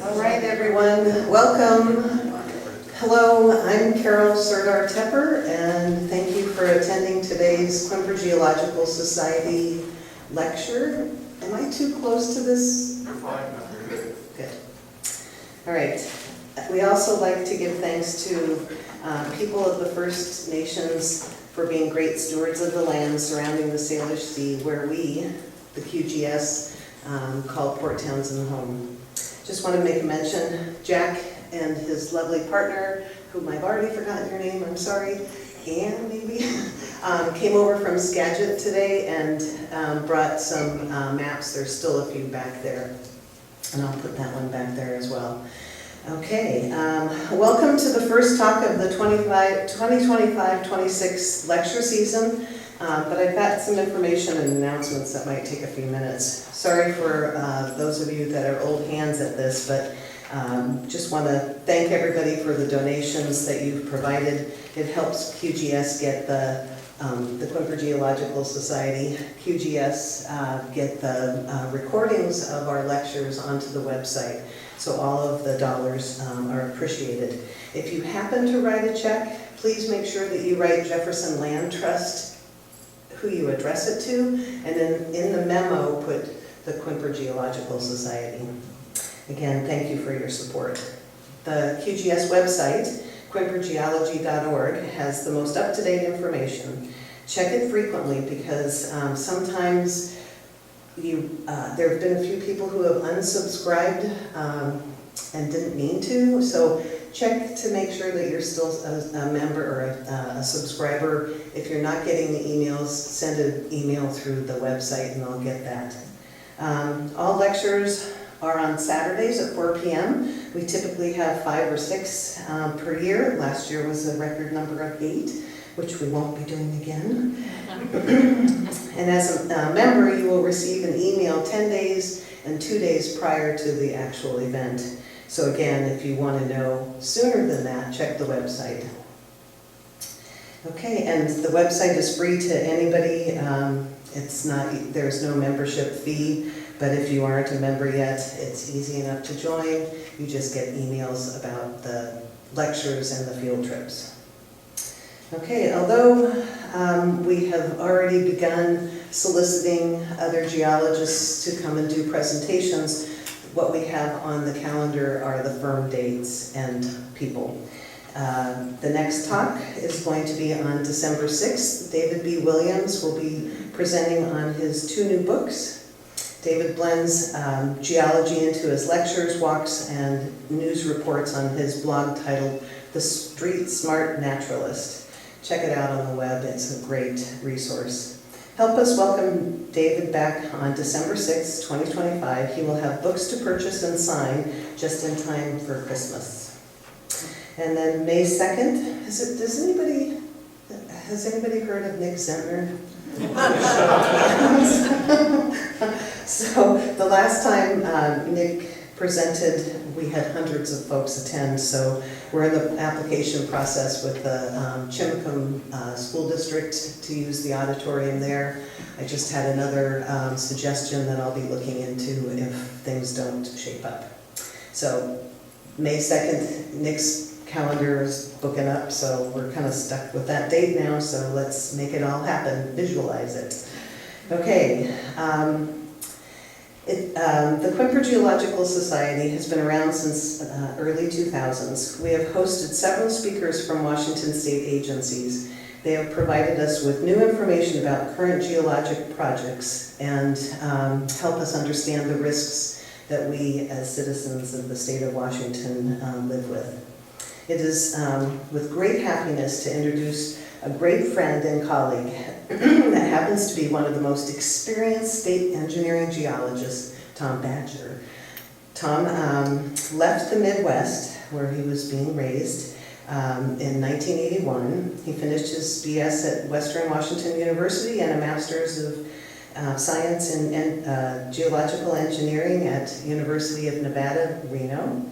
All right, everyone, welcome. Hello, I'm Carol Serdar-Tepper, and thank you for attending today's Quimper Geological Society lecture. Am I too close to this? You're fine. Good. All right. We also like to give thanks to people of the First Nations for being great stewards of the land surrounding the Salish Sea, where we, the QGS, call Port Townsend home. Just want to make a mention, Jack and his lovely partner, whom I've already forgotten your name, I'm sorry, Anne maybe, came over from Skagit today and brought some maps. There's still a few back there, and I'll put that one back there as well. Okay, welcome to the first talk of the 2025-26 lecture season, but I've got some information and announcements that might take a few minutes. Sorry for those of you that are old hands at this, but just want to thank everybody for the donations that you've provided. It helps QGS get the Quimper Geological Society, QGS, get the recordings of our lectures onto the website. So all of the dollars are appreciated. If you happen to write a check, please make sure that you write Jefferson Land Trust, who you address it to, and then in the memo put the Quimper Geological Society. Again, thank you for your support. The QGS website, quimpergeology.org, has the most up-to-date information. Check it frequently because sometimes there have been a few people who have unsubscribed and didn't mean to, so check to make sure that you're still a member or a subscriber. If you're not getting the emails, send an email through the website and I'll get that. All lectures are on Saturdays at 4 p.m. We typically have 5 or 6 per year. Last year was a record number of 8, which we won't be doing again. And as a member, you will receive an email 10 days and 2 days prior to the actual event. So again, if you want to know sooner than that, check the website. Okay, and the website is free to anybody. There's no membership fee, but if you aren't a member yet, it's easy enough to join. You just get emails about the lectures and the field trips. Okay, although we have already begun soliciting other geologists to come and do presentations, what we have on the calendar are the firm dates and people. The next talk is going to be on December 6th. David B. Williams will be presenting on his 2 new books. David blends geology into his lectures, walks, and news reports on his blog titled The Street Smart Naturalist. Check it out on the web, it's a great resource. Help us welcome David back on December 6th, 2025. He will have books to purchase and sign just in time for Christmas. And then May 2nd, has anybody heard of Nick Zentner? So the last time Nick presented, we had hundreds of folks attend, so we're in the application process with the Chimacum School District to use the auditorium there. I just had another suggestion that I'll be looking into if things don't shape up. So May 2nd, Nick's calendar is booking up, so we're kind of stuck with that date now, so let's make it all happen, visualize it. Okay. The Quimper Geological Society has been around since early 2000s. We have hosted several speakers from Washington state agencies. They have provided us with new information about current geologic projects and help us understand the risks that we as citizens of the state of Washington live with. It is with great happiness to introduce a great friend and colleague that happens to be one of the most experienced state engineering geologists, Tom Badger. Tom left the Midwest, where he was being raised, in 1981. He finished his BS at Western Washington University and a Master's of Science in Geological Engineering at University of Nevada, Reno.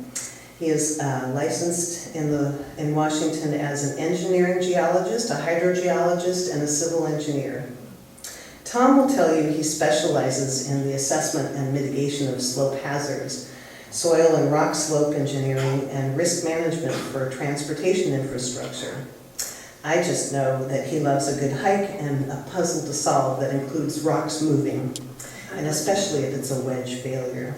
He is licensed in Washington as an engineering geologist, a hydrogeologist, and a civil engineer. Tom will tell you he specializes in the assessment and mitigation of slope hazards. soil and rock slope engineering, and risk management for transportation infrastructure. I just know that he loves a good hike and a puzzle to solve that includes rocks moving, and especially if it's a wedge failure.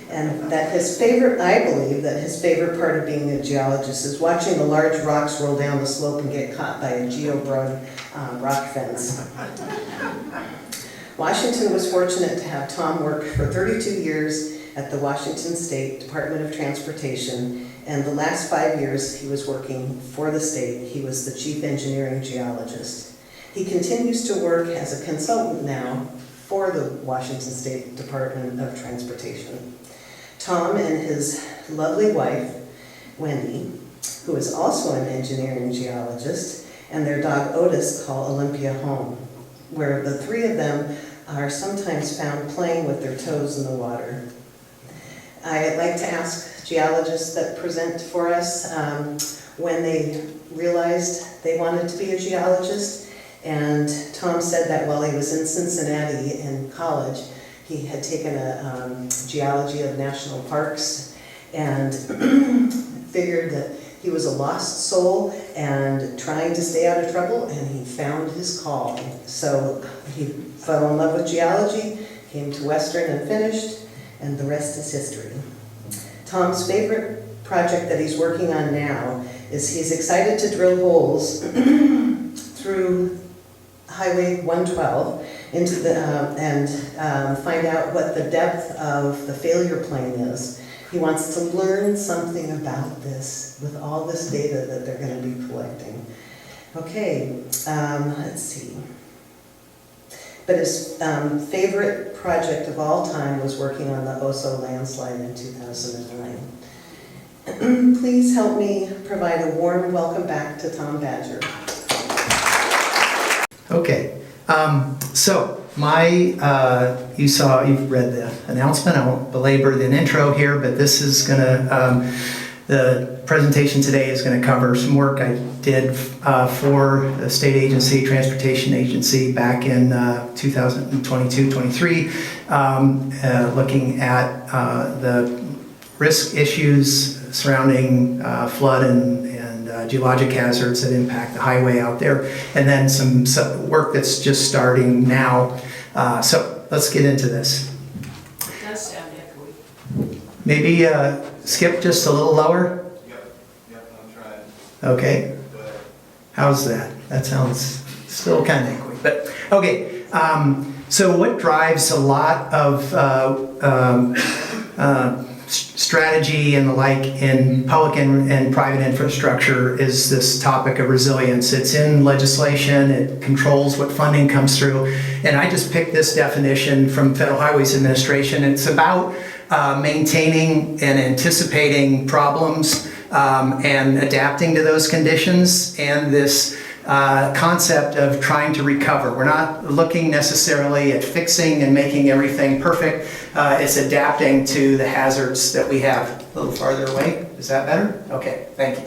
And that his favorite, I believe that his favorite part of being a geologist is watching the large rocks roll down the slope and get caught by a geobroad rock fence. Washington was fortunate to have Tom work for 32 years at the Washington State Department of Transportation, and the last 5 years he was working for the state. He was the chief engineering geologist. He continues to work as a consultant now for the Washington State Department of Transportation. Tom and his lovely wife, Wendy, who is also an engineering geologist, and their dog Otis call Olympia home, where the three of them are sometimes found playing with their toes in the water. I'd like to ask geologists that present for us when they realized they wanted to be a geologist. And Tom said that while he was in Cincinnati in college, he had taken a geology of national parks and figured that he was a lost soul and trying to stay out of trouble, and he found his call. So he fell in love with geology, came to Western and finished, and the rest is history. Tom's favorite project that he's working on now is he's excited to drill holes through Highway 112 into the and find out what the depth of the failure plane is. He wants to learn something about this with all this data that they're going to be collecting. Okay, let's see. But his favorite project of all time was working on the Oso landslide in 2009. Please help me provide a warm welcome back to Tom Badger. Okay, so you've read the announcement. I won't belabor the intro here, but this is gonna, the presentation today is gonna cover some work I did for the state agency, transportation agency, back in 2022-23, looking at the risk issues surrounding flood and geologic hazards that impact the highway out there, and then some work that's just starting now. So let's get into this. It does sound echoey. Maybe skip just a little lower. Yep, I'm trying. Okay. How's that? That sounds still kind of echoey, but okay. So what drives a lot of strategy and the like in public and private infrastructure is this topic of resilience. It's in legislation, it controls what funding comes through, and I just picked this definition from Federal Highways Administration. It's about maintaining and anticipating problems and adapting to those conditions, and this concept of trying to recover. We're not looking necessarily at fixing and making everything perfect. It's adapting to the hazards that we have. A little farther away. Is that better? Okay, thank you.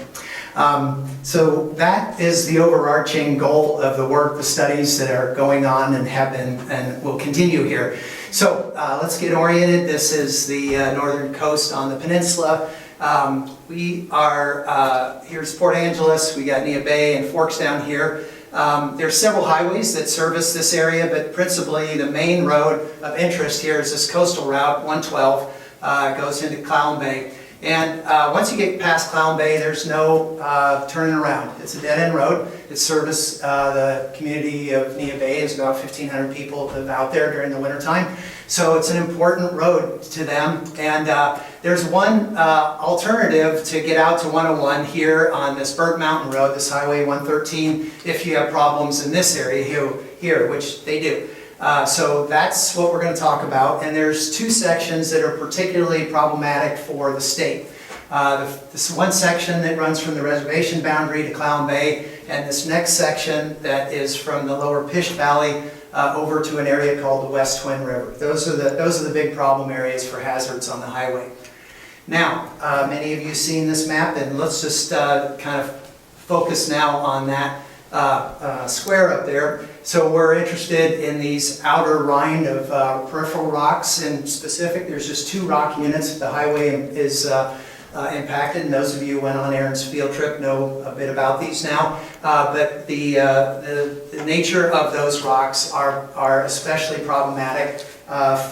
So that is the overarching goal of the work, the studies that are going on and have been and will continue here. So let's get oriented. This is the northern coast on the peninsula. We are, here's Port Angeles, we got Nia Bay and Forks down here. There's several highways that service this area, but principally the main road of interest here is this coastal route, 112, goes into Clown Bay. And once you get past Clown Bay, there's no turning around. It's a dead-end road. It services the community of Nia Bay. There's about 1,500 people live out there during the wintertime. So it's an important road to them. And there's one alternative to get out to 101 here on this Burnt Mountain Road, this Highway 113, if you have problems in this area here, which they do. So that's what we're going to talk about, and there's two sections that are particularly problematic for the state. This one section that runs from the reservation boundary to Clown Bay, and this next section that is from the lower Pish Valley over to an area called the West Twin River. Those are the big problem areas for hazards on the highway. Now, many of you have seen this map, and let's just kind of focus now on that square up there. So we're interested in these outer rind of peripheral rocks. In specific, there's just 2 rock units. The highway is impacted, and those of you who went on Aaron's field trip know a bit about these now. But the nature of those rocks are especially problematic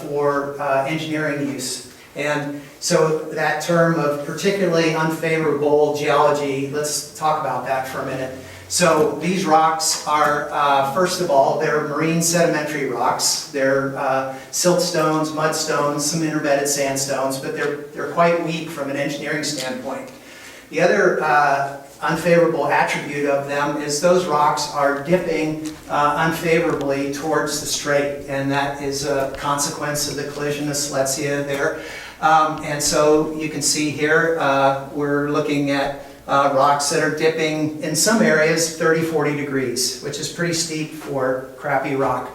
for engineering use. And so that term of particularly unfavorable geology, let's talk about that for a minute. So these rocks are, first of all, they're marine sedimentary rocks. They're siltstones, mudstones, some interbedded sandstones, but they're quite weak from an engineering standpoint. The other unfavorable attribute of them is those rocks are dipping unfavorably towards the strait, and that is a consequence of the collision of Silesia there. And so you can see here, we're looking at rocks that are dipping in some areas 30-40 degrees, which is pretty steep for crappy rock.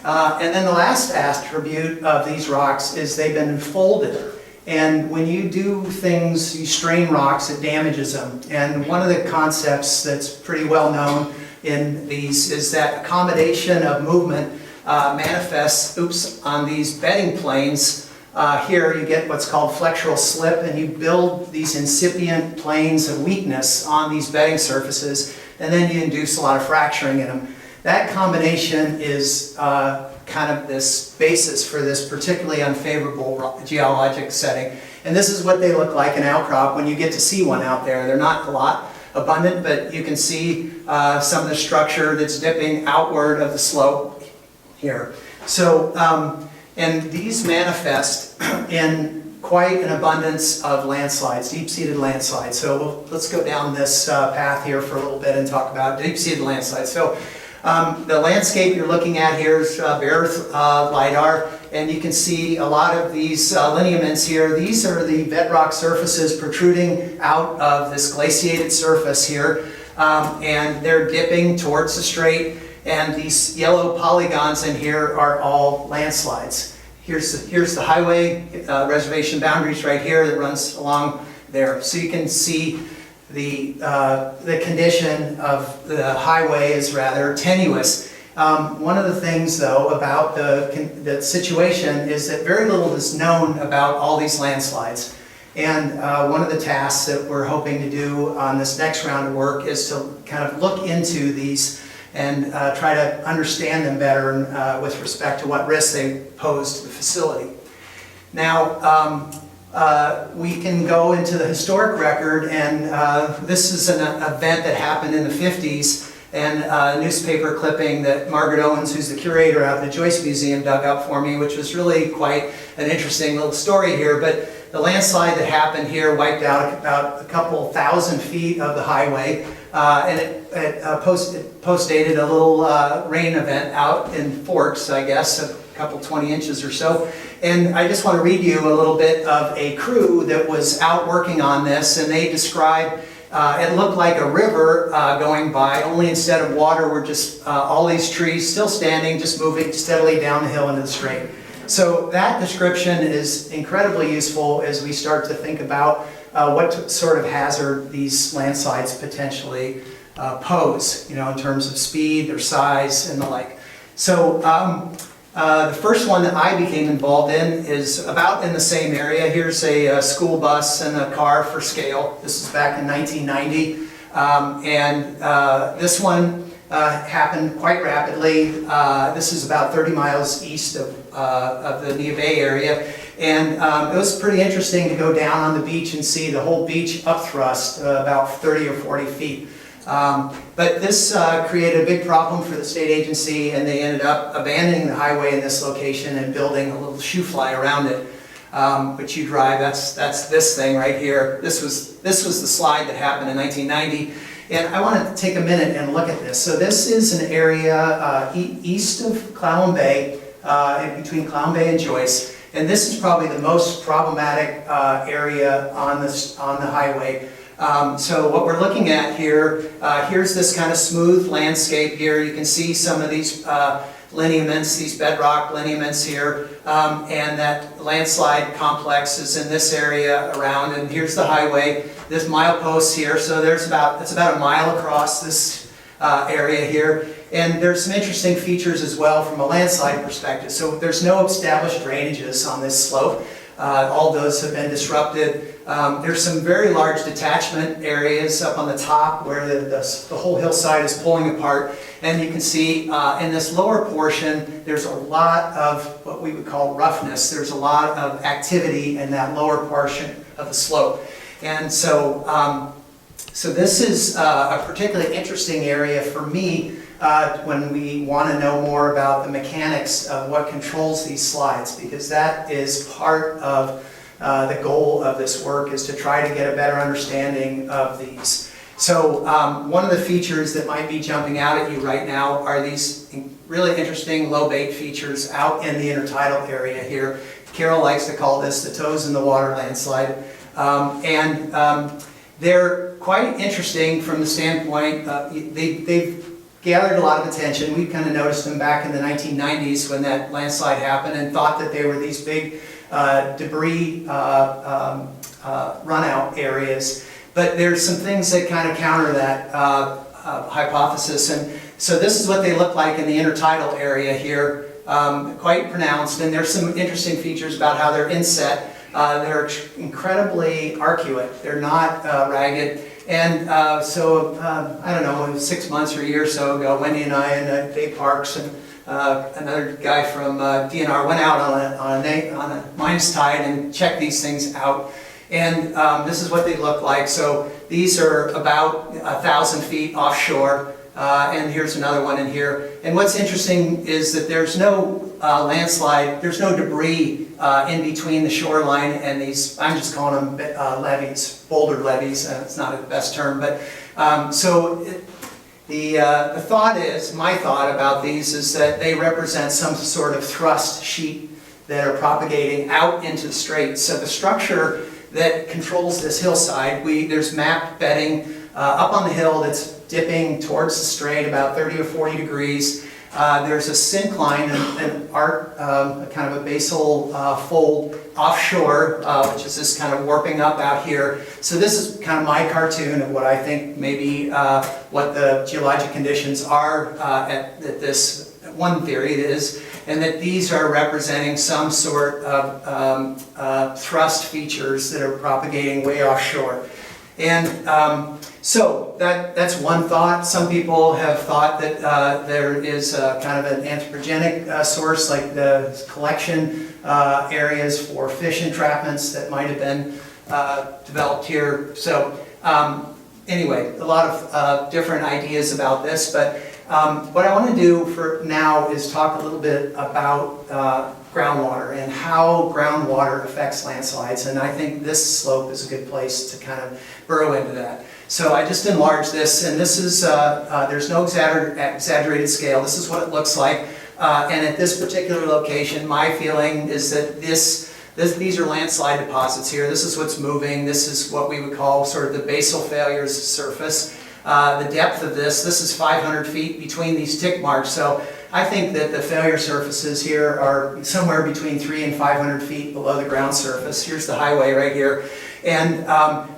And then the last attribute of these rocks is they've been folded. And when you do things, you strain rocks, it damages them. And one of the concepts that's pretty well known in these is that accommodation of movement manifests on these bedding planes. Here you get what's called flexural slip, and you build these incipient planes of weakness on these bedding surfaces, and then you induce a lot of fracturing in them. That combination is kind of this basis for this particularly unfavorable geologic setting. And this is what they look like in outcrop when you get to see one out there. They're not a lot abundant, but you can see some of the structure that's dipping outward of the slope here. So, and these manifest in quite an abundance of landslides, deep-seated landslides. So let's go down this path here for a little bit and talk about deep-seated landslides. So the landscape you're looking at here is bare LiDAR, and you can see a lot of these lineaments here. These are the bedrock surfaces protruding out of this glaciated surface here, and they're dipping towards the strait. And these yellow polygons in here are all landslides. Here's the highway reservation boundaries right here that runs along there. So you can see the condition of the highway is rather tenuous. One of the things, though, about the situation is that very little is known about all these landslides. And one of the tasks that we're hoping to do on this next round of work is to kind of look into these and try to understand them better with respect to what risks they pose to the facility. Now, we can go into the historic record, and this is an event that happened in the 50s, and a newspaper clipping that Margaret Owens, who's the curator out of the Joyce Museum, dug up for me, which was really quite an interesting little story here. But the landslide that happened here wiped out about a couple thousand feet of the highway, and it post-dated a little rain event out in Forks, I guess, a couple 20 inches or so. And I just want to read you a little bit of a crew that was out working on this, and they described it looked like a river going by, only instead of water were just all these trees still standing, just moving steadily down the hill into the strait. So that description is incredibly useful as we start to think about what sort of hazard these landslides potentially pose, in terms of speed, their size, and the like. So the first one that I became involved in is about in the same area. Here's a school bus and a car for scale. This is back in 1990. This one happened quite rapidly. This is about 30 miles east of the Neah Bay area. And it was pretty interesting to go down on the beach and see the whole beach upthrust about 30 or 40 feet. But this created a big problem for the state agency, and they ended up abandoning the highway in this location and building a little shoe fly around it, which you drive. That's this thing right here. This was the slide that happened in 1990. And I want to take a minute and look at this. So this is an area east of Clallam Bay, between Clallam Bay and Joyce. And this is probably the most problematic area on the highway. So what we're looking at here, here's this kind of smooth landscape here. You can see some of these lineaments, these bedrock lineaments here, and that landslide complex is in this area around. And here's the highway. There's mileposts here, so it's about a mile across this area here. And there's some interesting features as well from a landslide perspective. So there's no established drainages on this slope. All those have been disrupted. There's some very large detachment areas up on the top where the whole hillside is pulling apart. And you can see in this lower portion, there's a lot of what we would call roughness. There's a lot of activity in that lower portion of the slope. And so, so this is a particularly interesting area for me when we want to know more about the mechanics of what controls these slides, because that is part of the goal of this work, is to try to get a better understanding of these. So one of the features that might be jumping out at you right now are these really interesting low bait features out in the intertidal area here. Carol likes to call this the toes in the water landslide. They're quite interesting from the standpoint, they've gathered a lot of attention. We kind of noticed them back in the 1990s when that landslide happened and thought that they were these big debris runout areas. But there's some things that kind of counter that hypothesis. And so this is what they look like in the intertidal area here, quite pronounced. And there's some interesting features about how they're inset. They're incredibly arcuate. They're not ragged. And I don't know, 6 months or a year or so ago, Wendy and I and Dave Parks and another guy from DNR went out on a minus tide and checked these things out. And this is what they look like. So these are about 1,000 feet offshore. And here's another one in here. And what's interesting is that there's no landslide, there's no debris in between the shoreline and these, I'm just calling them levees, boulder levees. It's not the best term, but the thought is, my thought about these is that they represent some sort of thrust sheet that are propagating out into the strait. So the structure that controls this hillside, there's mapped bedding up on the hill that's dipping towards the strait about 30 or 40 degrees. There's a syncline, an arc, kind of a basal fold offshore, which is this kind of warping up out here. So this is kind of my cartoon of what I think maybe what the geologic conditions are at this one theory is, and that these are representing some sort of thrust features that are propagating way offshore. And so that's one thought. Some people have thought that there is kind of an anthropogenic source, like the collection areas for fish entrapments that might have been developed here. So anyway, a lot of different ideas about this, but what I want to do for now is talk a little bit about groundwater and how groundwater affects landslides, and I think this slope is a good place to kind of burrow into that. So I just enlarged this, and this is, there's no exaggerated scale. This is what it looks like, and at this particular location, my feeling is that these are landslide deposits here. This is what's moving. This is what we would call sort of the basal failures surface. The depth of this is 500 feet between these tick marks. So I think that the failure surfaces here are somewhere between 300 and 500 feet below the ground surface. Here's the highway right here. And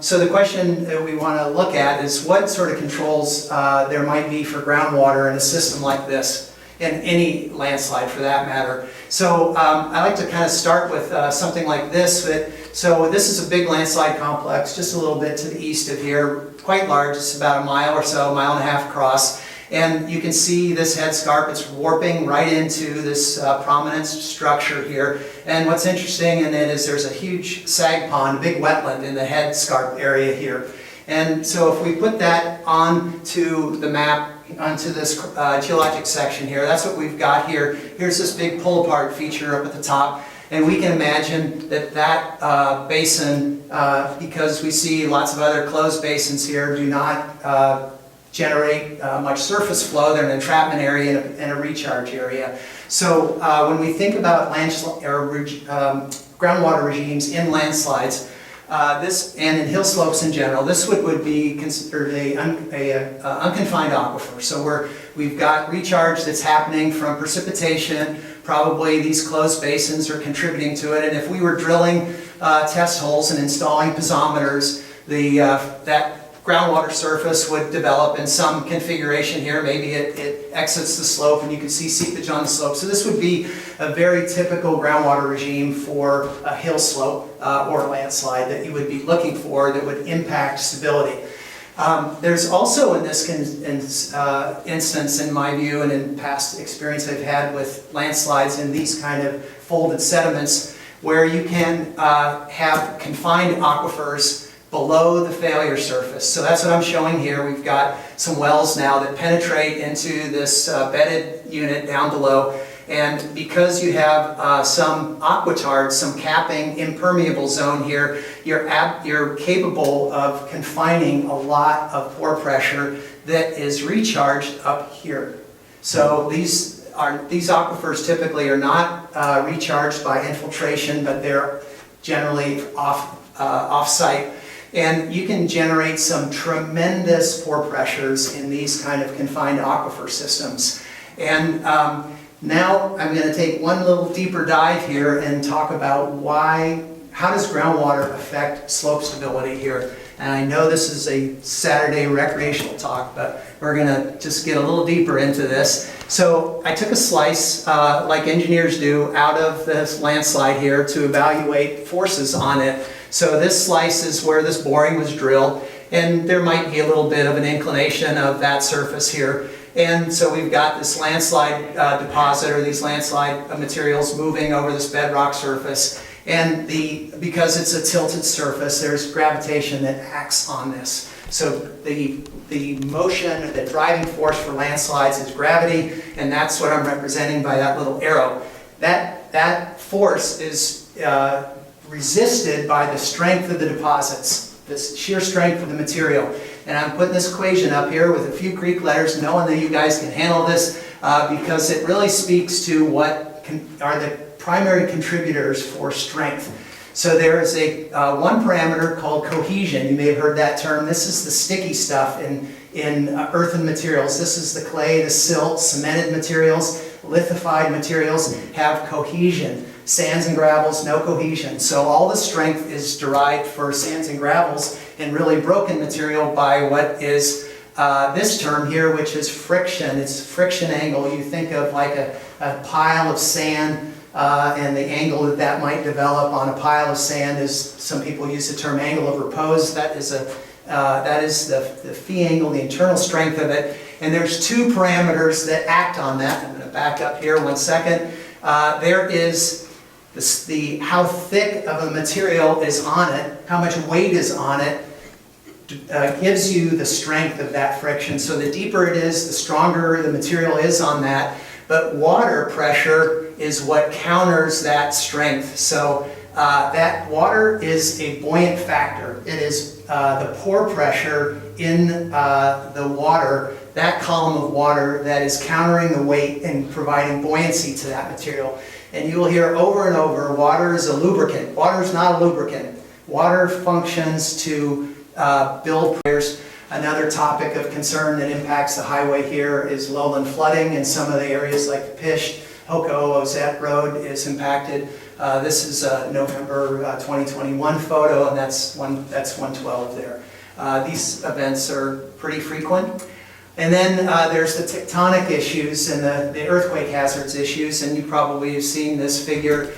so the question that we want to look at is what sort of controls there might be for groundwater in a system like this, in any landslide for that matter. So I like to kind of start with something like this. So this is a big landslide complex just a little bit to the east of here, quite large. It's about a mile or so, a mile and a half across. And you can see this headscarp, it's warping right into this prominence structure here. And what's interesting in it is there's a huge sag pond, a big wetland in the headscarp area here. And so if we put that onto the map, onto this geologic section here, that's what we've got here. Here's this big pull apart feature up at the top. And we can imagine that basin, because we see lots of other closed basins here, do not generate much surface flow. They're an entrapment area and a recharge area. So when we think about groundwater regimes in landslides, this and in hill slopes in general, this would be considered a unconfined aquifer. So we've got recharge that's happening from precipitation. Probably these closed basins are contributing to it. And if we were drilling test holes and installing piezometers, that groundwater surface would develop in some configuration here. Maybe it exits the slope and you can see seepage on the slope. So this would be a very typical groundwater regime for a hill slope or a landslide that you would be looking for that would impact stability. There's also in this instance, in my view, and in past experience I've had with landslides in these kind of folded sediments, where you can have confined aquifers below the failure surface. So that's what I'm showing here. We've got some wells now that penetrate into this bedded unit down below. And because you have some aquitard, some capping impermeable zone here, you're capable of confining a lot of pore pressure that is recharged up here. So these aquifers typically are not recharged by infiltration, but they're generally off-site. And you can generate some tremendous pore pressures in these kind of confined aquifer systems. And now I'm going to take one little deeper dive here and talk about how does groundwater affect slope stability here. And I know this is a Saturday recreational talk, but we're going to just get a little deeper into this. So I took a slice, like engineers do, out of this landslide here to evaluate forces on it. So this slice is where this boring was drilled, and there might be a little bit of an inclination of that surface here. And so we've got this landslide deposit, or these landslide materials moving over this bedrock surface. And because it's a tilted surface, there's gravitation that acts on this. So the motion, the driving force for landslides is gravity, and that's what I'm representing by that little arrow. That force is resisted by the strength of the deposits, this sheer strength of the material. And I'm putting this equation up here with a few Greek letters, knowing that you guys can handle this, because it really speaks to what are the primary contributors for strength. So there is one parameter called cohesion. You may have heard that term. This is the sticky stuff in earthen materials. This is the clay, the silt, cemented materials, lithified materials have cohesion. Sands and gravels, no cohesion. So all the strength is derived for sands and gravels and really broken material by what is this term here, which is friction. It's friction angle. You think of like a pile of sand and the angle that might develop on a pile of sand is, some people use the term angle of repose. That is the phi angle, the internal strength of it. And there's two parameters that act on that. I'm going to back up here 1 second. There is how thick of a material is on it, how much weight is on it, gives you the strength of that friction. So the deeper it is, the stronger the material is on that. But water pressure is what counters that strength. So that water is a buoyant factor. It is the pore pressure in the water, that column of water, that is countering the weight and providing buoyancy to that material. And you will hear over and over, water is a lubricant. Water is not a lubricant. Water functions to build pressures. Another topic of concern that impacts the highway here is lowland flooding in some of the areas like the Pish, Hoko, Ozette Road is impacted. This is a November 2021 photo, and that's 112 there. These events are pretty frequent. And then there's the tectonic issues and the earthquake hazards issues, and you probably have seen this figure.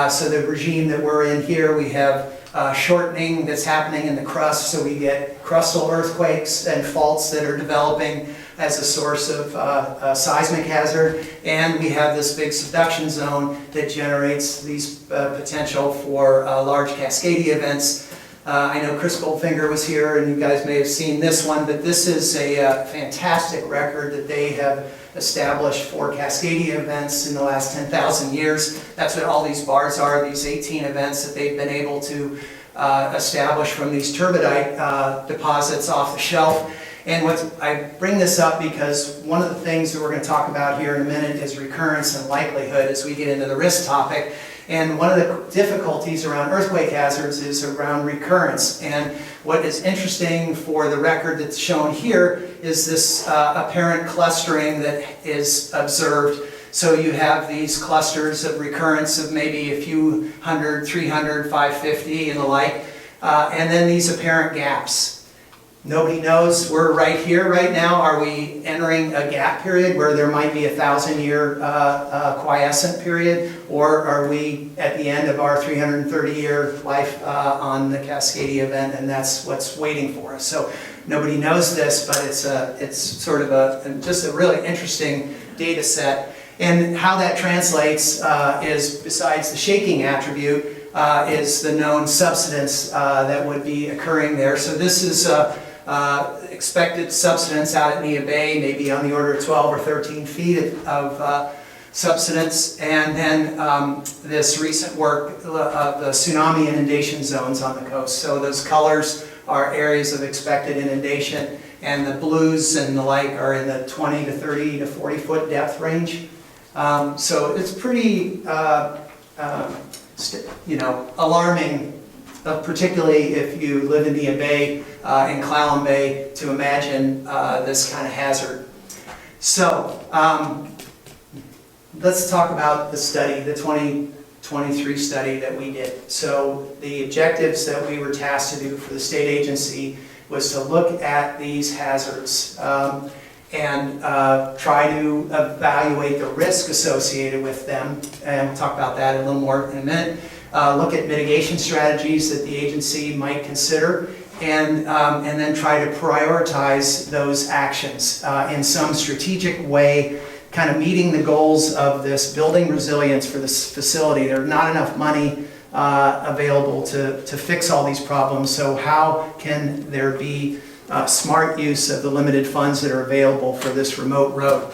So the regime that we're in here, we have shortening that's happening in the crust, so we get crustal earthquakes and faults that are developing as a source of seismic hazard, and we have this big subduction zone that generates these potential for large cascading events. I know Chris Goldfinger was here, and you guys may have seen this one, but this is a fantastic record that they have established for cascading events in the last 10,000 years. That's what all these bars are, these 18 events that they've been able to establish from these turbidite deposits off the shelf. And I bring this up because one of the things that we're going to talk about here in a minute is recurrence and likelihood as we get into the risk topic. And one of the difficulties around earthquake hazards is around recurrence. And what is interesting for the record that's shown here is this apparent clustering that is observed. So you have these clusters of recurrence of maybe a few hundred, 300, 550 and the like, and then these apparent gaps. Nobody knows. We're right here right now. Are we entering a gap period where there might be a 1,000-year quiescent period? Or are we at the end of our 330-year life on the Cascadia event, and that's what's waiting for us? So nobody knows this, but it's sort of just a really interesting data set. And how that translates is, besides the shaking attribute, is the known subsidence that would be occurring there. So this is expected subsidence out at Nia Bay, maybe on the order of 12 or 13 feet of subsidence. And then this recent work of the tsunami inundation zones on the coast. So those colors are areas of expected inundation, and the blues and the like are in the 20 to 30 to 40 foot depth range. So it's pretty, alarming, particularly if you live in Nia Bay and Clallam Bay, to imagine this kind of hazard. So let's talk about the study, the 2023 study that we did. So the objectives that we were tasked to do for the state agency was to look at these hazards and try to evaluate the risk associated with them, and we'll talk about that a little more in a minute. Look at mitigation strategies that the agency might consider, and then try to prioritize those actions in some strategic way, kind of meeting the goals of this building resilience for this facility. There's not enough money available to fix all these problems, so how can there be smart use of the limited funds that are available for this remote road?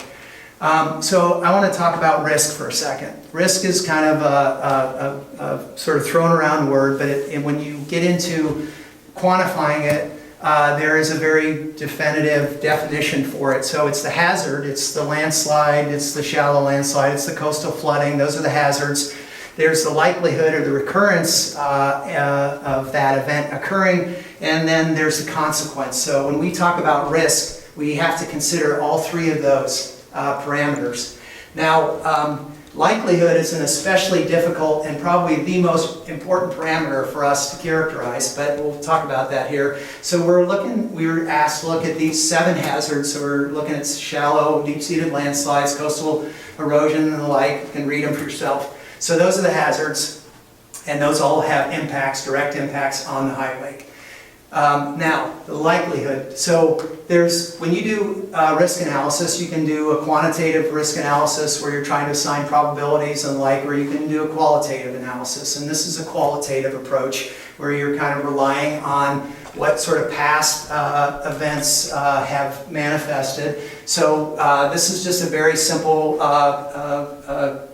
So I want to talk about risk for a second. Risk is kind of a sort of thrown around word, but when you get into quantifying it, there is a very definitive definition for it. So it's the hazard, it's the landslide, it's the shallow landslide, it's the coastal flooding, those are the hazards. There's the likelihood or the recurrence of that event occurring, and then there's the consequence. So when we talk about risk, we have to consider all three of those parameters. Now, likelihood is an especially difficult and probably the most important parameter for us to characterize, but we'll talk about that here. So we were asked to look at these 7 hazards. So we're looking at shallow, deep-seated landslides, coastal erosion and the like. You can read them for yourself. So those are the hazards, and those all have impacts, direct impacts on the highway. Now, the likelihood. So when you do risk analysis, you can do a quantitative risk analysis where you're trying to assign probabilities and the like, or you can do a qualitative analysis. And this is a qualitative approach where you're kind of relying on what sort of past events have manifested. So this is just a very simple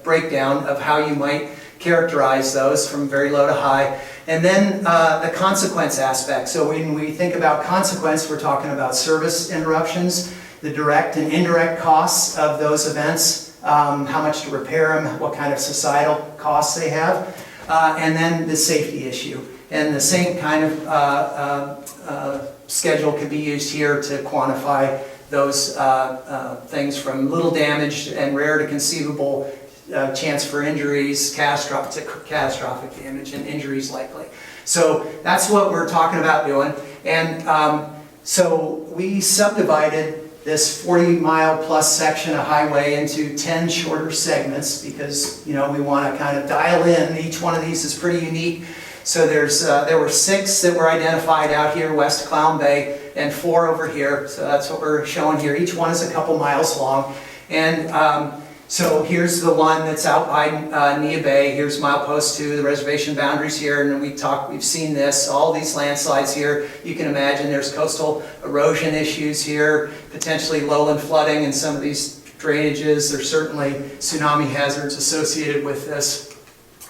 breakdown of how you might characterize those from very low to high. And then the consequence aspect. So when we think about consequence, we're talking about service interruptions, the direct and indirect costs of those events, how much to repair them, what kind of societal costs they have, and then the safety issue. And the same kind of schedule can be used here to quantify those things from little damage and rare to conceivable chance for injuries, catastrophic damage, and injuries likely. So that's what we're talking about doing. And so we subdivided this 40-mile plus section of highway into 10 shorter segments because, we want to kind of dial in. Each one of these is pretty unique. So there were 6 that were identified out here west of Clallam Bay and 4 over here. So that's what we're showing here. Each one is a couple miles long. And so here's the one that's out by Nia Bay. Here's milepost 2, the reservation boundaries here, and we've seen this, all these landslides here. You can imagine there's coastal erosion issues here, potentially lowland flooding in some of these drainages. There's certainly tsunami hazards associated with this.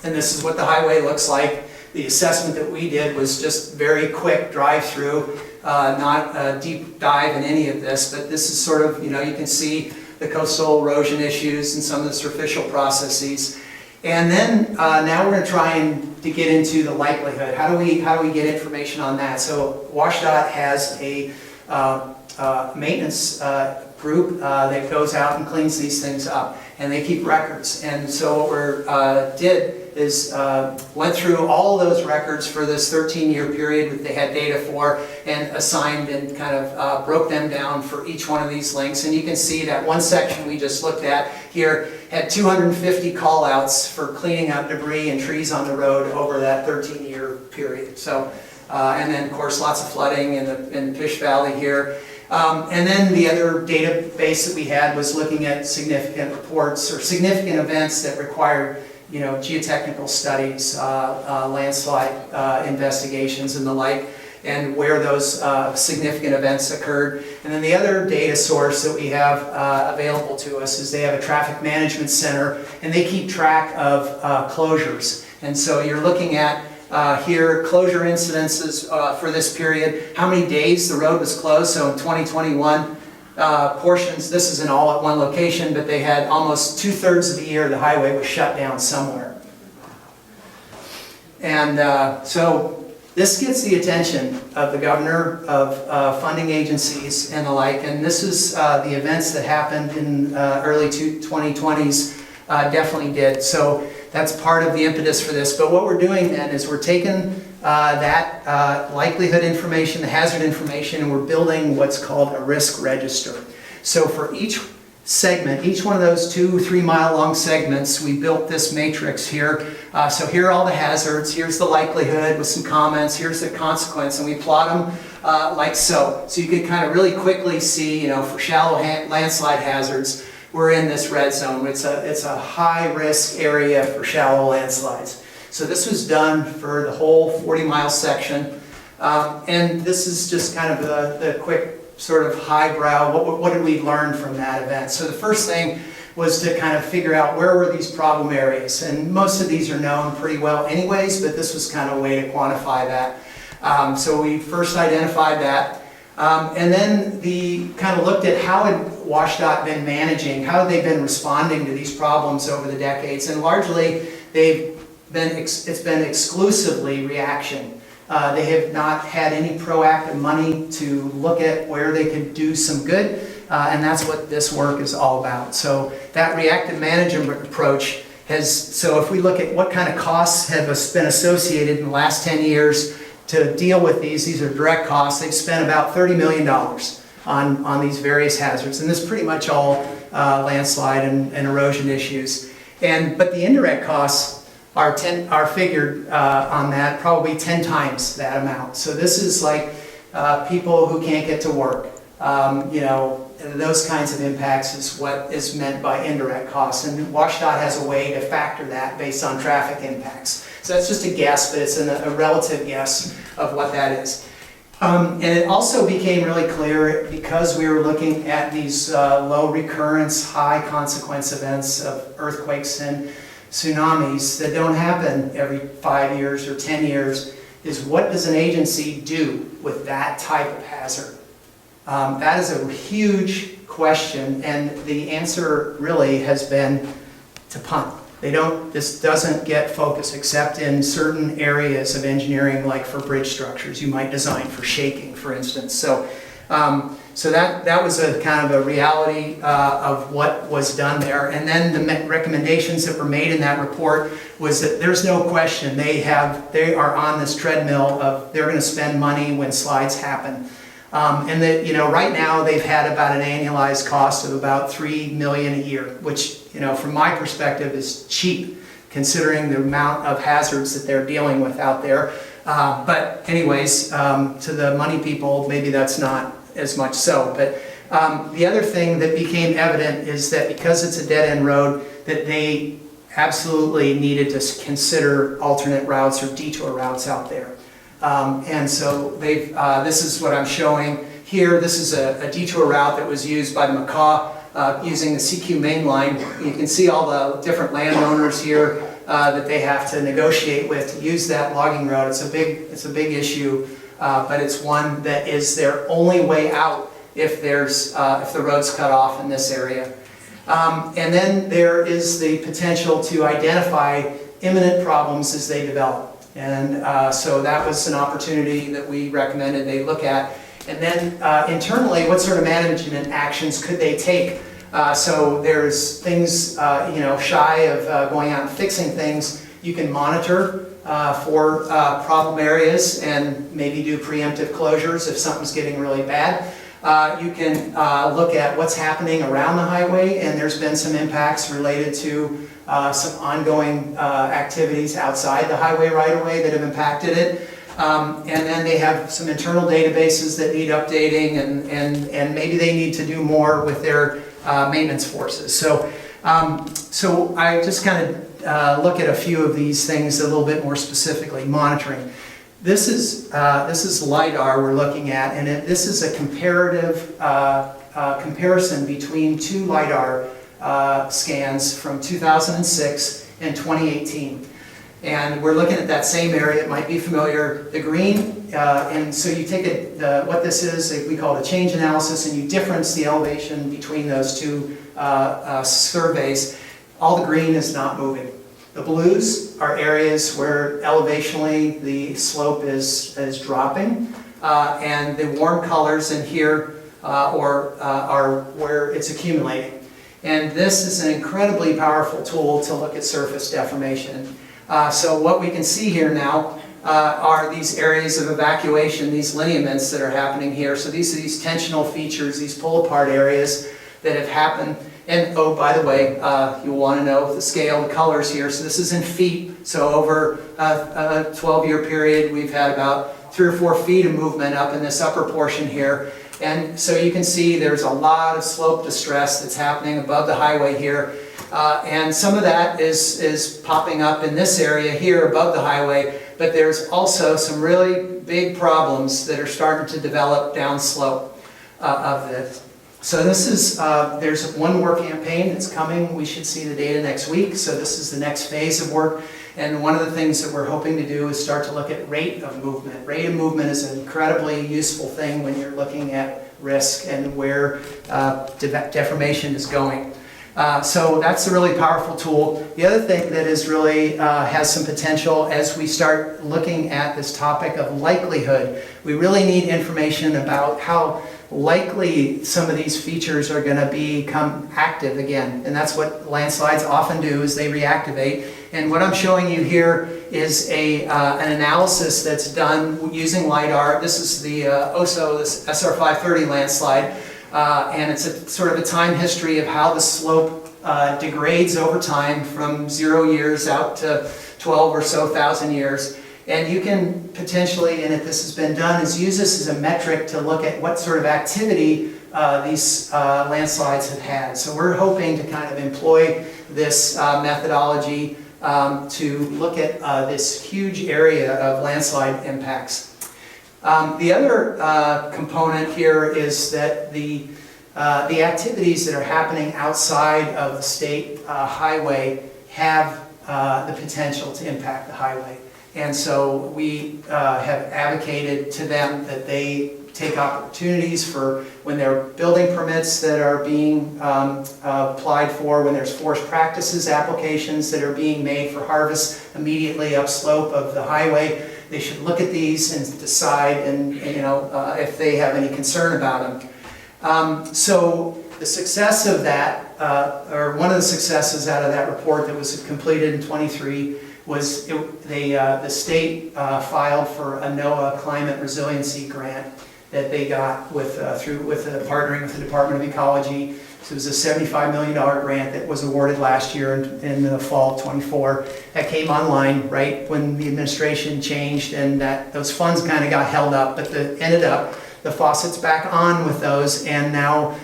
And this is what the highway looks like. The assessment that we did was just very quick drive-through, not a deep dive in any of this, but this is sort of, you can see the coastal erosion issues and some of the superficial processes. And then now we're going to try to get into the likelihood. How do we get information on that? So WSDOT has a maintenance group that goes out and cleans these things up, and they keep records. And so what we did is went through all those records for this 13-year period that they had data for and assigned and kind of broke them down for each one of these links. And you can see that one section we just looked at here had 250 call-outs for cleaning up debris and trees on the road over that 13-year period. So, and then of course lots of flooding in the Fish Valley here. And then the other database that we had was looking at significant reports or significant events that required, you know, geotechnical studies, landslide investigations and the like, and where those significant events occurred. And then the other data source that we have available to us is they have a traffic management center, and they keep track of closures. And so you're looking at here, closure incidences for this period, how many days the road was closed. So in 2021, portions, this isn't all at one location, but they had almost 2/3 of the year the highway was shut down somewhere. And so this gets the attention of the governor, of funding agencies and the like, and this is the events that happened in early 2020s definitely did. So that's part of the impetus for this. But what we're doing then is we're taking that likelihood information, the hazard information, and we're building what's called a risk register. So for each segment, each one of those 2-3 mile long segments, we built this matrix here. So here are all the hazards, here's the likelihood with some comments, here's the consequence, and we plot them like so. So you can kind of really quickly see, you know, for shallow landslide hazards, we're in this red zone. It's a high risk area for shallow landslides. So this was done for the whole 40-mile section. And this is just kind of the quick sort of highbrow, what did we learn from that event? So the first thing was to kind of figure out where were these problem areas. And most of these are known pretty well anyways, but this was kind of a way to quantify that. So we first identified that. And then we kind of looked at how had WSDOT been managing, how had they been responding to these problems over the decades, and largely it's been exclusively reaction. They have not had any proactive money to look at where they could do some good, and that's what this work is all about. So that reactive management approach so if we look at what kind of costs have been associated in the last 10 years to deal with these are direct costs. They've spent about $30 million on these various hazards, and this is pretty much all landslide and erosion issues. But the indirect costs are figured on that probably 10 times that amount. So this is like people who can't get to work, you know, those kinds of impacts is what is meant by indirect costs. And WSDOT has a way to factor that based on traffic impacts. So that's just a guess, but it's a relative guess of what that is. And it also became really clear because we were looking at these low recurrence, high consequence events of earthquakes and tsunamis that don't happen every 5 years or 10 years, is what does an agency do with that type of hazard? That is a huge question, and the answer really has been to punt. This doesn't get focus except in certain areas of engineering, like for bridge structures. You might design for shaking, for instance. So that was a kind of a reality of what was done there. And then the recommendations that were made in that report was that there's no question they are on this treadmill of they're going to spend money when slides happen. And that, you know, right now they've had about an annualized cost of about $3 million a year, which, you know, from my perspective is cheap considering the amount of hazards that they're dealing with out there. But anyways, to the money people, maybe that's not as much so. But the other thing that became evident is that because it's a dead-end road, that they absolutely needed to consider alternate routes or detour routes out there. And so this is what I'm showing here. This is a detour route that was used by the Macaw using the CQ main line. You can see all the different landowners here that they have to negotiate with to use that logging road. It's a big issue, but it's one that is their only way out if the road's cut off in this area. And then there is the potential to identify imminent problems as they develop. And so that was an opportunity that we recommended they look at. And then internally, what sort of management actions could they take? So there's things, you know, shy of going out and fixing things, You can monitor for problem areas and maybe do preemptive closures if something's getting really bad. You can look at what's happening around the highway, and there's been some impacts related to some ongoing activities outside the highway right-of-way that have impacted it. And then they have some internal databases that need updating, and maybe they need to do more with their maintenance forces. So I just kind of look at a few of these things a little bit more specifically. Monitoring. This is LiDAR we're looking at, and this is a comparative comparison between two LiDAR scans from 2006 and 2018. And we're looking at that same area. It might be familiar. The green, and so you take what this is, we call it a change analysis, and you difference the elevation between those two surveys. All the green is not moving. The blues are areas where elevationally the slope is dropping, and the warm colors in here are where it's accumulating. And this is an incredibly powerful tool to look at surface deformation. So what we can see here now are these areas of evacuation, these lineaments that are happening here. So these are these tensional features, these pull-apart areas that have happened. And oh, by the way, you'll want to know the scale, the colors here. So this is in feet. So over a 12-year period, we've had about 3 or 4 feet of movement up in this upper portion here. And so you can see there's a lot of slope distress that's happening above the highway here. And some of that is popping up in this area here above the highway, but there's also some really big problems that are starting to develop downslope of this. So this is, there's one more campaign that's coming. We should see the data next week. So this is the next phase of work. And one of the things that we're hoping to do is start to look at rate of movement. Rate of movement is an incredibly useful thing when you're looking at risk and where deformation is going. So that's a really powerful tool. The other thing that is really has some potential as we start looking at this topic of likelihood, we really need information about how likely some of these features are going to become active again. And that's what landslides often do, is they reactivate. And what I'm showing you here is an analysis that's done using LiDAR. This is the OSO, this SR530 landslide. And it's a sort of a time history of how the slope degrades over time from 0 years out to 12 or so thousand years. And you can potentially, and if this has been done, is use this as a metric to look at what sort of activity these landslides have had. So we're hoping to kind of employ this methodology to look at this huge area of landslide impacts. The other component here is that the activities that are happening outside of the state highway have the potential to impact the highway. And so we have advocated to them that they take opportunities for when there are building permits that are being applied for, when there's forest practices applications that are being made for harvest immediately upslope of the highway. They should look at these and decide, if they have any concern about them. So the success of that, or one of the successes out of that report that was completed in 23, was the state filed for a NOAA climate resiliency grant that they got partnering with the Department of Ecology. So it was a $75 million grant that was awarded last year in the fall of 24. That came online right when the administration changed, and those funds kind of got held up, but ended up the faucet's back on with those, and now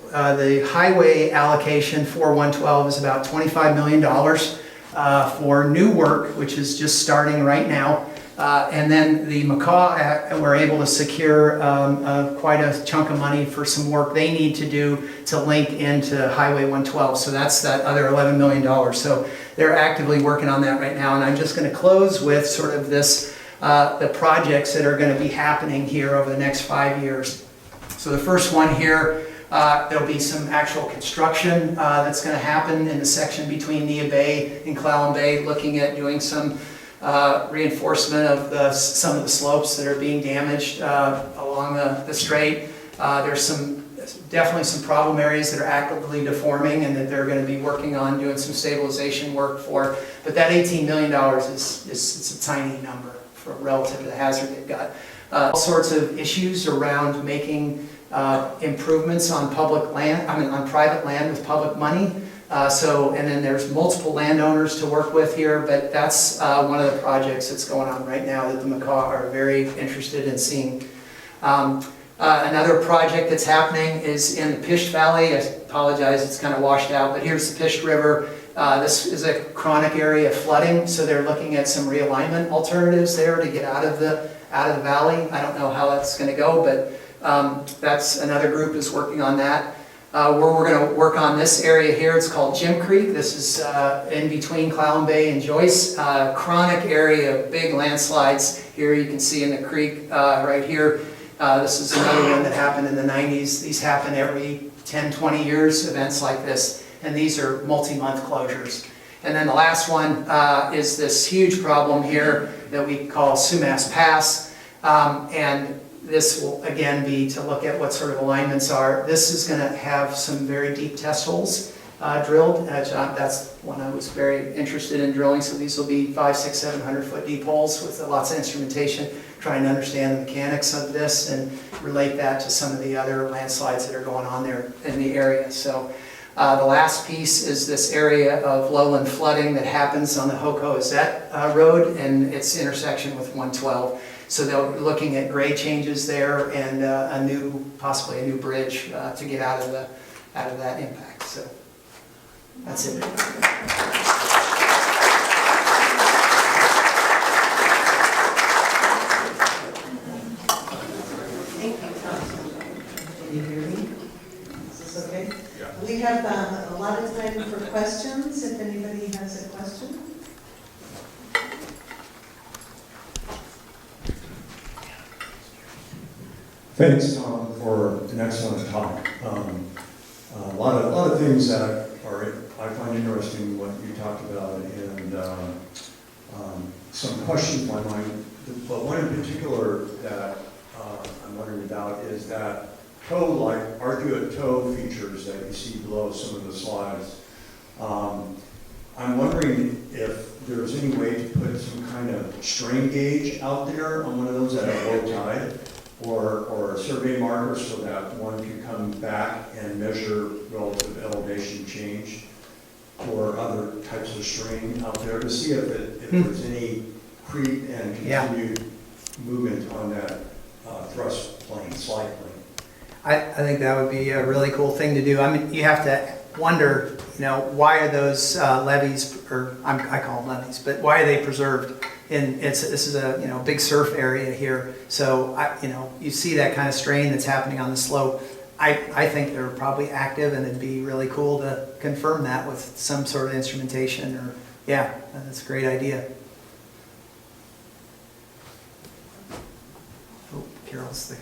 the highway allocation for 112 is about $25 million for new work, which is just starting right now. And then the Macaw were able to secure quite a chunk of money for some work they need to do to link into Highway 112. So that's that other $11 million. So they're actively working on that right now. And I'm just going to close with sort of this, the projects that are going to be happening here over the next 5 years. So the first one here, there'll be some actual construction that's going to happen in the section between Nia Bay and Clallam Bay, looking at doing some reinforcement of some of the slopes that are being damaged along the strait. There's some definitely some problem areas that are actively deforming and that they're going to be working on doing some stabilization work for. But that $18 million it's a tiny number for relative to the hazard they've got. All sorts of issues around making improvements on public land, on private land with public money. And then there's multiple landowners to work with here, but that's one of the projects that's going on right now that the Macaw are very interested in seeing. Another project that's happening is in the Pisht Valley. I apologize, it's kind of washed out, but here's the Pisht River. This is a chronic area of flooding, so they're looking at some realignment alternatives there to get out of the valley. I don't know how that's going to go, but that's another group is working on that. Where we're going to work on this area here, it's called Jim Creek. This is in between Clallam Bay and Joyce. Chronic area of big landslides. Here you can see in the creek right here. This is another one that happened in the 90s. These happen every 10, 20 years, events like this. And these are multi-month closures. And then the last one is this huge problem here that we call Sumas Pass. And this will again be to look at what sort of alignments are. This is going to have some very deep test holes drilled. That's one I was very interested in drilling. So these will be 500, 600, 700 foot deep holes with lots of instrumentation, trying to understand the mechanics of this and relate that to some of the other landslides that are going on there in the area. So the last piece is this area of lowland flooding that happens on the Hoko-Azet Road and its intersection with 112. So they're looking at grade changes there and possibly a new bridge to get out of that impact. So that's it. Thank you, Tom. Can you hear me? Is this okay? Yeah. We have a lot of time for questions, if anybody has a question. Thanks, Tom, for an excellent talk. A lot of things that I find interesting what you talked about, and some questions in my mind. But one in particular that I'm wondering about is that toe, like arcuate toe features that you see below some of the slides. I'm wondering if there's any way to put some kind of strain gauge out there on one of those at a low tide, or a survey marker so that one can come back and measure relative elevation change or other types of strain out there to see if there's any creep and continued movement on that thrust plane, slide plane. I think that would be a really cool thing to do. I mean, you have to wonder, why are those levees, or I call them levees, but why are they preserved? And this is a big surf area here, so you see that kind of strain that's happening on the slope. I think they're probably active, and it'd be really cool to confirm that with some sort of instrumentation. Or that's a great idea. Oh, Carol's the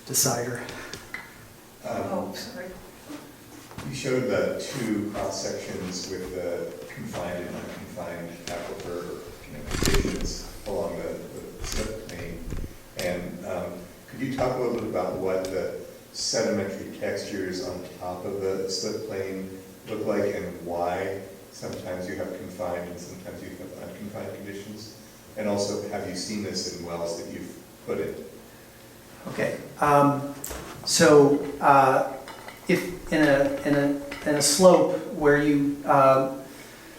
decider. Sorry. You showed the two cross sections with the confined and unconfined aquifer conditions along the slip plane. And could you talk a little bit about what the sedimentary textures on top of the slip plane look like and why sometimes you have confined and sometimes you have unconfined conditions? And also, have you seen this in wells that you've put in? Okay, if in a slope where you,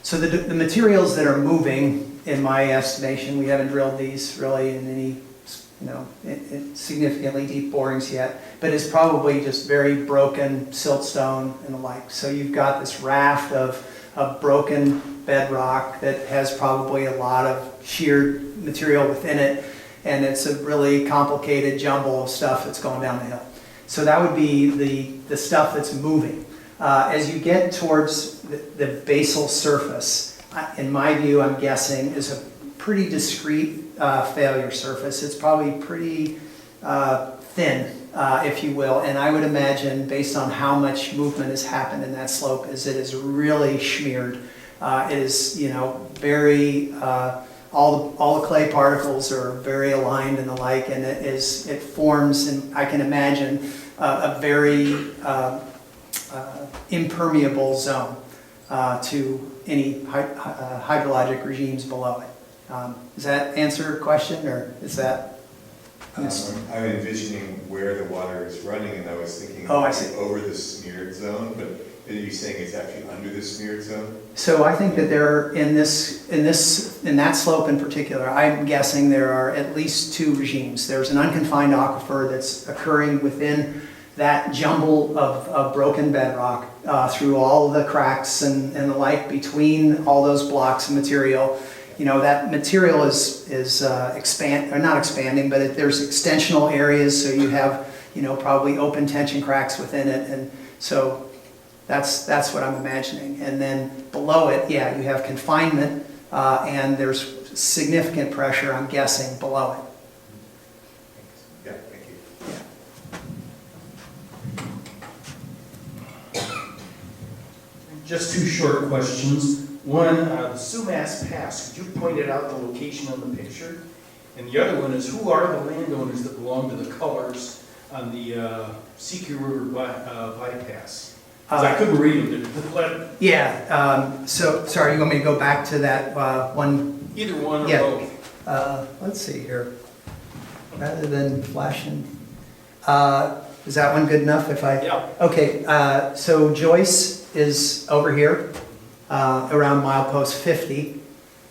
so the materials that are moving, in my estimation, we haven't drilled these really in any, in significantly deep borings yet, but it's probably just very broken siltstone and the like. So you've got this raft of broken bedrock that has probably a lot of sheared material within it, and it's a really complicated jumble of stuff that's going down the hill. So that would be the stuff that's moving. As you get towards the basal surface, in my view, I'm guessing, is a pretty discrete failure surface. It's probably pretty thin, if you will, and I would imagine, based on how much movement has happened in that slope, is it is really smeared. It is, very, all the clay particles are very aligned and the like, and it forms, and I can imagine a very impermeable zone to any hydrologic regimes below it. Does that answer your question, or is that? I'm envisioning where the water is running, and I was thinking Oh, I see. over the smeared zone, but are you saying it's actually under the smeared zone? So I think that there, in that slope in particular, I'm guessing there are at least 2 regimes. There's an unconfined aquifer that's occurring within that jumble of broken bedrock through all the cracks and the like between all those blocks of material. You know, that material is not expanding, but there's extensional areas, so you have, you know, probably open tension cracks within it, and so that's what I'm imagining. And then below it, yeah, you have confinement, and there's significant pressure, I'm guessing, below it. Yeah, thank you. Just 2 short questions. One, the Sumas Pass, could you point it out, the location on the picture? And the other one is, who are the landowners that belong to the colors on the CQ River bypass? 'Cause I couldn't read them. So, sorry, you want me to go back to that one? Either one or Yeah. both. Let's see here. Rather than flashing, is that one good enough if I? Yeah. Okay, so Joyce is over here, around milepost 50.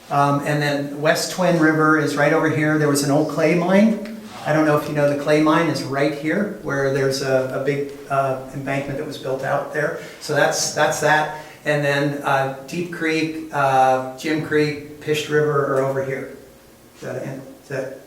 And then West Twin River is right over here. There was an old clay mine. I don't know if you know, the clay mine is right here, where there's a big embankment that was built out there. So that's that. And then Deep Creek, Jim Creek, Pisht River are over here. Is that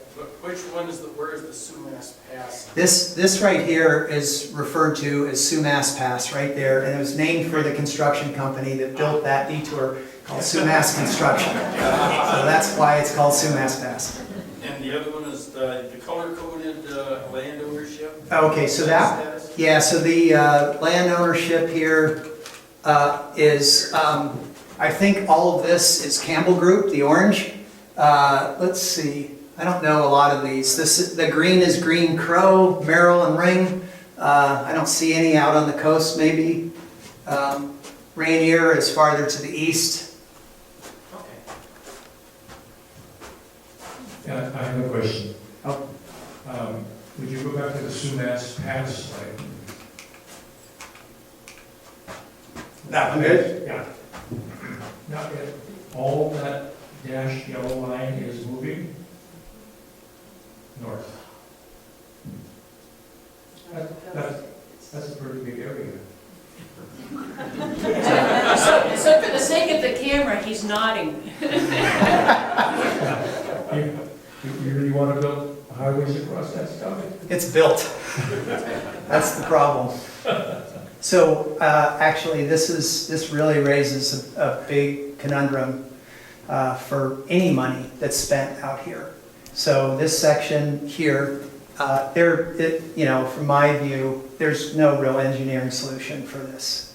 Which one is where is the Sumas Pass? This right here is referred to as Sumas Pass, right there, and it was named for the construction company that built that detour called Sumas Construction. So that's why it's called Sumas Pass. And the other one is the color-coded land ownership? Okay, so that, yeah, so the land ownership here is, I think all of this is Campbell Group, the orange. Let's see. I don't know a lot of these. The green is Green Crow, Merrill and Ring. I don't see any out on the coast, maybe. Rainier is farther to the east. Okay. Yeah, I have a question. Oh. Would you go back to the Sumas Pass slide? That one good? Yeah. Not yet. All that dashed yellow line is moving north. That's a pretty big area. So for the sake of the camera, he's nodding. You really want to build highways across that stuff? It's built. That's the problem. So actually, this really raises a big conundrum for any money that's spent out here. So this section here, from my view, there's no real engineering solution for this.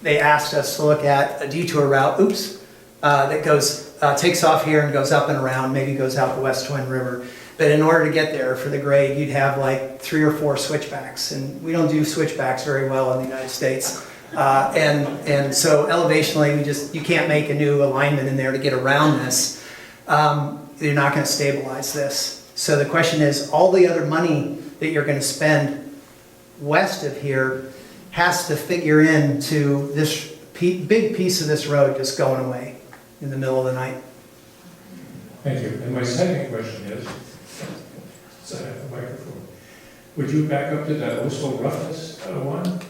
They asked us to look at a detour route, that takes off here and goes up and around, maybe goes out the West Twin River. But in order to get there for the grade, you'd have like 3 or 4 switchbacks, and we don't do switchbacks very well in the United States. And so elevationally, you can't make a new alignment in there to get around this. You're not going to stabilize this. So the question is, all the other money that you're going to spend west of here has to figure into this big piece of this road just going away in the middle of the night. Thank you. And my second question is, so I have a microphone. Would you back up to that also roughness one?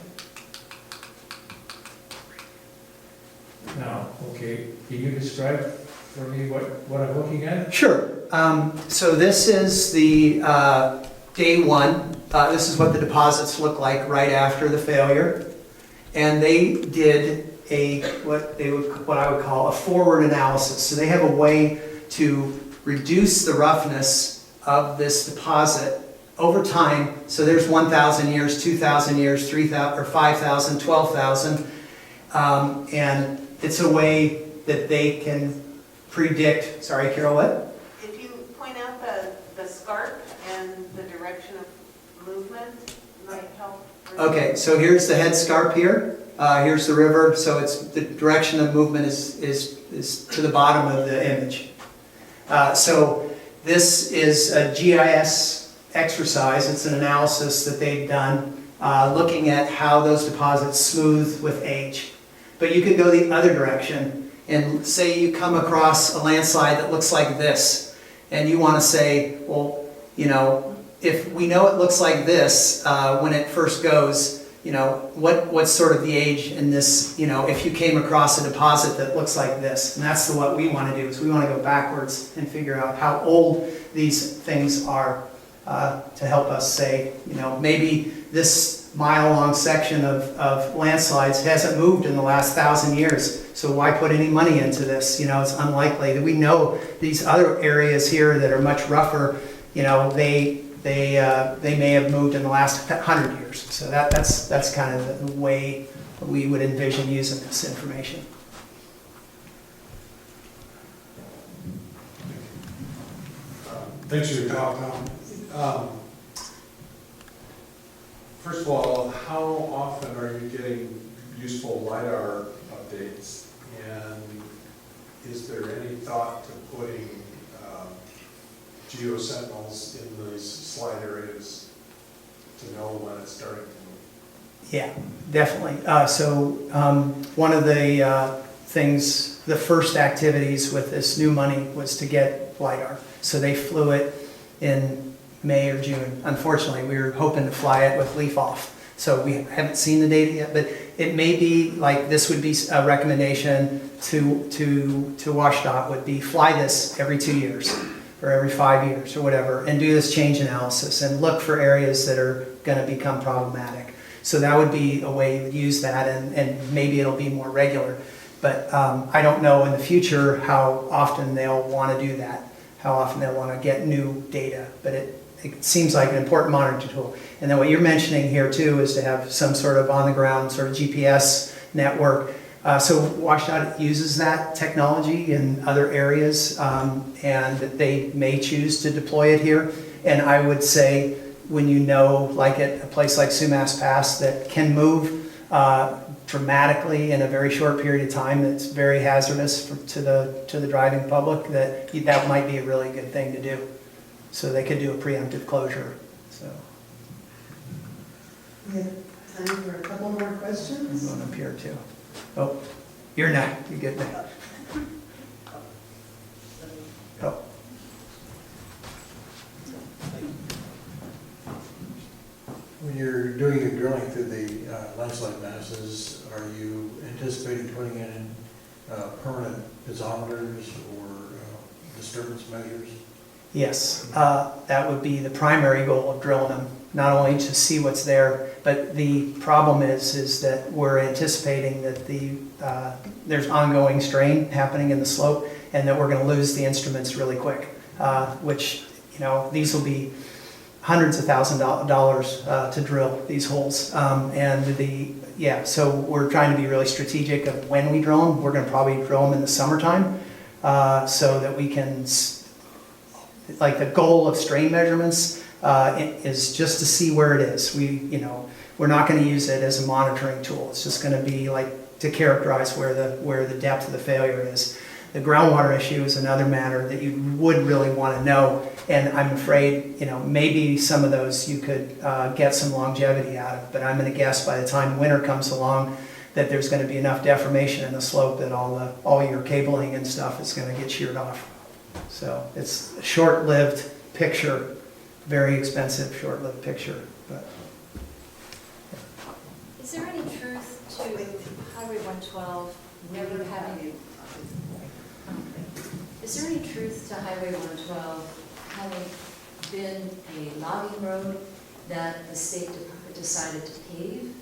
Now, okay, can you describe for me what I'm looking at? Sure. So this is the day one. This is what the deposits look like right after the failure. And they did what I would call a forward analysis. So they have a way to reduce the roughness of this deposit over time. So there's 1,000 years, 2,000 years, 3,000 or 5,000, 12,000. And it's a way that they can predict, sorry, Carol, what? If you point out the scarp and the direction Okay, so here's the head scarp here. Here's the river, so it's the direction of movement is to the bottom of the image. So this is a GIS exercise. It's an analysis that they've done looking at how those deposits smooth with age. But you could go the other direction and say you come across a landslide that looks like this, and you want to say, well, you know, if we know it looks like this when it first goes, you know, what's sort of the age in this, you know, if you came across a deposit that looks like this. And that's what we want to do, is we want to go backwards and figure out how old these things are to help us say, you know, maybe this mile-long section of landslides hasn't moved in the last 1,000 years, so why put any money into this? You know, it's unlikely. That we know these other areas here that are much rougher, you know, they may have moved in the last 100 years. So that's kind of the way we would envision using this information. Thanks for your talk, Tom. First of all, how often are you getting useful LiDAR updates? And is there any thought to putting geosentinels in these slide areas to know when it's starting to move? Yeah, definitely. One of the things, the first activities with this new money was to get LiDAR. So they flew it in May or June. Unfortunately, we were hoping to fly it with leaf off. So we haven't seen the data yet, but it may be like this would be a recommendation to WashDOT would be fly this every 2 years or every 5 years or whatever, and do this change analysis and look for areas that are going to become problematic. So that would be a way to use that, and maybe it'll be more regular. But I don't know in the future how often they'll want to do that, how often they'll want to get new data. But it seems like an important monitoring tool. And then what you're mentioning here too is to have some sort of on-the-ground sort of GPS network. So WashDOT uses that technology in other areas, and they may choose to deploy it here. And I would say when you know, like at a place like Sumas Pass that can move dramatically in a very short period of time, that's very hazardous to the driving public, that might be a really good thing to do. So they could do a preemptive closure. So We have time for a couple more I'm questions. going up here too. Oh, you're not. You get that. Oh. When you're doing your drilling through the landslide masses, are you anticipating putting in permanent piezometers or disturbance measures? Yes, that would be the primary goal of drilling them, not only to see what's there, but the problem is that we're anticipating that there's ongoing strain happening in the slope, and that we're going to lose the instruments really quick, which, you know, these will be hundreds of thousands of dollars to drill these holes. So we're trying to be really strategic of when we drill them. We're going to probably drill them in the summertime so that we can, like the goal of strain measurements is just to see where it is. We're not going to use it as a monitoring tool. It's just going to be like to characterize where the depth of the failure is. The groundwater issue is another matter that you would really want to know, and I'm afraid, maybe some of those you could get some longevity out of, but I'm going to guess by the time winter comes along that there's going to be enough deformation in the slope that all your cabling and stuff is going to get sheared off. So it's a short-lived picture, very expensive short-lived picture. But is there any truth to Highway 112 never having? Is there any truth to Highway 112 having been a logging road that the State Department decided to pave?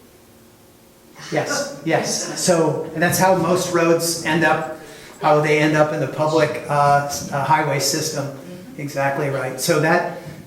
Yes. So, and that's how most roads end up, how they end up in the public highway system. Exactly right. So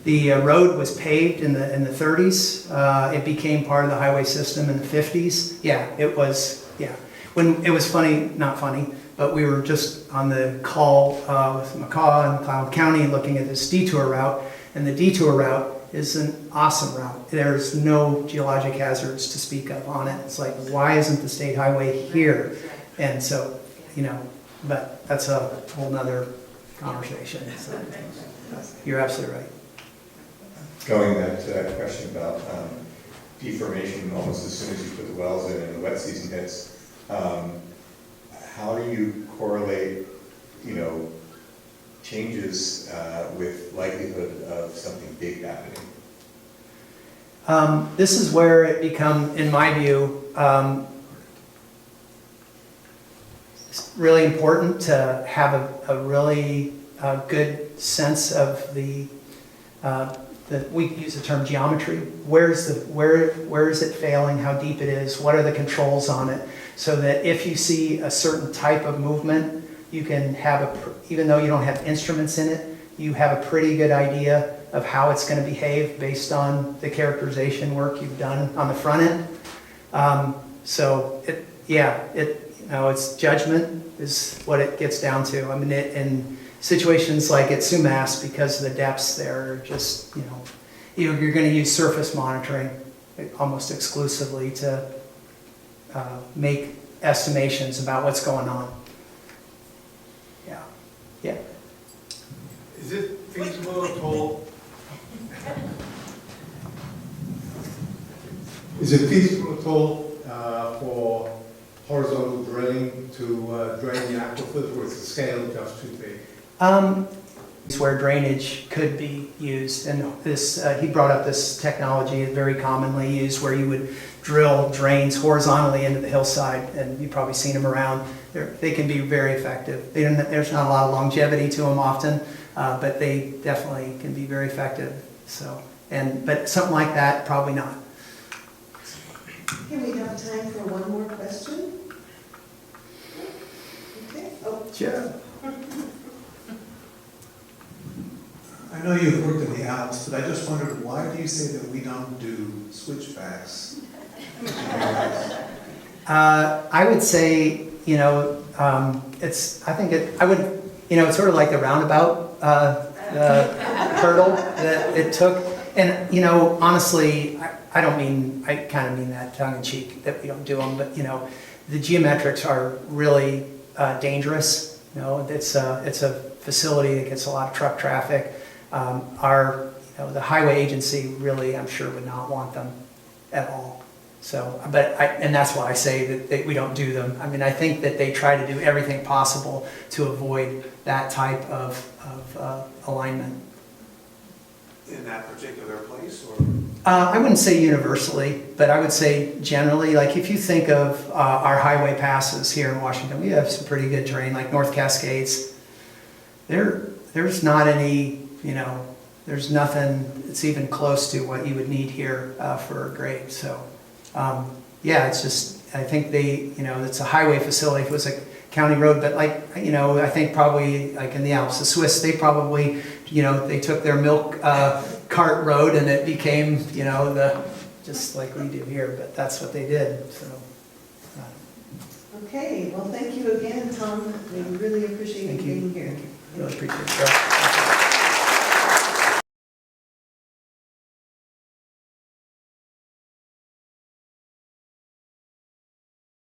the road was paved in the 30s. It became part of the highway system in the 50s. Yeah, it was. Yeah, when it was not funny. But we were just on the call with McCaw in McLeod County looking at this detour route, and the detour route is an awesome route. There's no geologic hazards to speak of on it. It's like, why isn't the state highway here? And so, but that's a whole nother conversation. So, you're absolutely right. Going back to that question about deformation almost as soon as you put the wells in and the wet season hits, how do you correlate, changes with likelihood of something big happening? This is where it becomes, in my view, it's really important to have a really good sense of the we use the term geometry. Where is it failing? How deep it is? What are the controls on it? So that if you see a certain type of movement, you can have even though you don't have instruments in it, you have a pretty good idea of how it's going to behave based on the characterization work you've done on the front end. So it's judgment is what it gets down to. I mean, in situations like at Sumas, because of the depths there, are just you're going to use surface monitoring almost exclusively to make estimations about what's going on. Yeah. Is it feasible at all? Is it feasible at all for horizontal drilling to drain the aquifers, or is the scale just too big? It's where drainage could be used, and he brought up this technology very commonly used where you would drill drains horizontally into the hillside, and you've probably seen them around. They can be very effective. There's not a lot of longevity to them often, but they definitely can be very effective. But something like that, probably not. Okay, we have time for one more question. Okay. Oh, Sure. I know you've worked in the Alps, but I just wondered, why do you say that we don't do switchbacks? I would say, it's sort of like the roundabout hurdle that it took. And, honestly, I kind of mean that tongue in cheek that we don't do them, but, the geometrics are really dangerous. It's a facility that gets a lot of truck traffic. The highway agency really, I'm sure, would not want them at all. So, and that's why I say that we don't do them. I mean, I think that they try to do everything possible to avoid that type of alignment. In that particular place, or? I wouldn't say universally, but I would say generally, like if you think of our highway passes here in Washington, we have some pretty good terrain, like North Cascades. There's not any, there's nothing that's even close to what you would need here for a grade. So, it's just, I think it's a highway facility. If it was a county road, but I think probably like in the Alps, the Swiss, they probably, they took their milk cart road and it became, just like we do here, but that's what they did, so. okay. Well, thank you again, Tom. We really appreciate you being here. Really appreciate it.